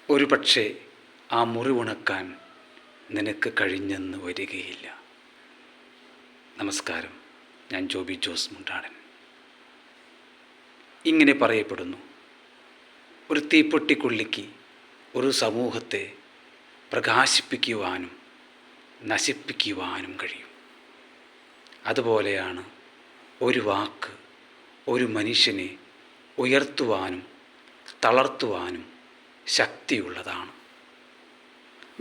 ഒരു പക്ഷേ ആ മുറിവുണക്കാൻ നിനക്ക് കഴിഞ്ഞെന്ന് വരികയില്ല. നമസ്കാരം, ഞാൻ ജോബി ജോസ് മുണ്ടാടൻ. ഇങ്ങനെ പറയപ്പെടുന്നു, ഒരു തീപ്പൊട്ടിക്കൊള്ളിക്ക് ഒരു സമൂഹത്തെ പ്രകാശിപ്പിക്കുവാനും നശിപ്പിക്കുവാനും കഴിയും. അതുപോലെയാണ് ഒരു വാക്ക് ഒരു മനുഷ്യനെ ഉയർത്തുവാനും തളർത്തുവാനും ശക്തിയുള്ളതാണ്.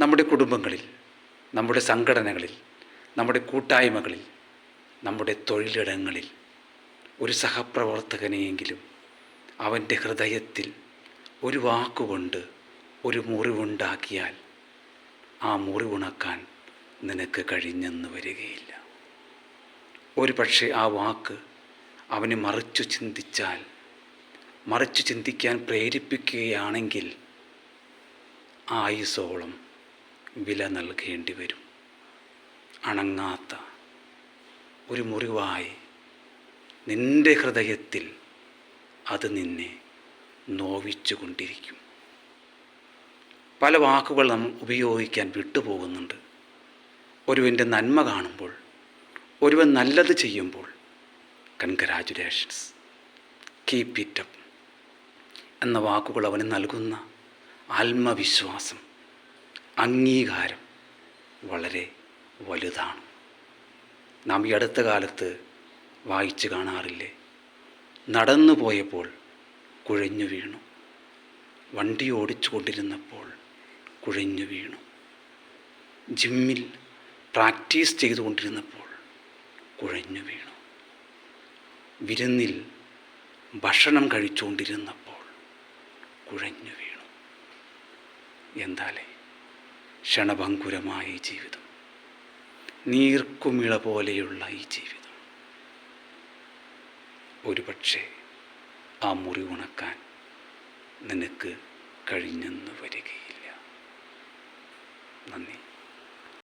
നമ്മുടെ കുടുംബങ്ങളിൽ, നമ്മുടെ സംഘടനകളിൽ, നമ്മുടെ കൂട്ടായ്മകളിൽ, നമ്മുടെ തൊഴിലിടങ്ങളിൽ ഒരു സഹപ്രവർത്തകനെയെങ്കിലും അവൻ്റെ ഹൃദയത്തിൽ ഒരു വാക്കുകൊണ്ട് ഒരു മുറിവുണ്ടാക്കിയാൽ ആ മുറിവുണക്കാൻ നിനക്ക് കഴിഞ്ഞെന്ന് വരികയില്ല. ഒരു പക്ഷേ ആ വാക്ക് അവനെ മറിച്ചു ചിന്തിക്കാൻ പ്രേരിപ്പിക്കുകയാണെങ്കിൽ ആയുസോളം വില നൽകേണ്ടി വരും. അണങ്ങാത്ത ഒരു മുറിവായി നിൻ്റെ ഹൃദയത്തിൽ അത് നിന്നെ നോവിച്ചു കൊണ്ടിരിക്കും. പല വാക്കുകൾ നമ്മൾ ഉപയോഗിക്കാൻ വിട്ടുപോകുന്നുണ്ട്. ഒരുവൻ്റെ നന്മ കാണുമ്പോൾ, ഒരുവൻ നല്ലത് ചെയ്യുമ്പോൾ കൺഗ്രാജുലേഷൻസ്, കീപ്പ് ഇറ്റ് അപ്പ് എന്ന വാക്കുകൾ അവന് നൽകുന്ന ആത്മവിശ്വാസം, അംഗീകാരം വളരെ വലുതാണ്. നാം ഈ അടുത്ത കാലത്ത് വായിച്ച് കാണാറില്ലേ, നടന്നു പോയപ്പോൾ കുഴഞ്ഞു വീണു, വണ്ടി ഓടിച്ചു കൊണ്ടിരുന്നപ്പോൾ കുഴഞ്ഞു വീണു, ജിമ്മിൽ പ്രാക്ടീസ് ചെയ്തുകൊണ്ടിരുന്നപ്പോൾ കുഴഞ്ഞു വീണു, വിരുന്നിൽ ഭക്ഷണം കഴിച്ചുകൊണ്ടിരുന്നപ്പോൾ കുഴഞ്ഞു വീണു. എന്താലേ ക്ഷണഭങ്കുരമായ ഈ ജീവിതം, നീർക്കുമിള പോലെയുള്ള ഈ ജീവിതം, ഒരുപക്ഷെ ആ മുറിവുണക്കാൻ നിനക്ക് കഴിഞ്ഞെന്ന് വരികയില്ല. നന്ദി.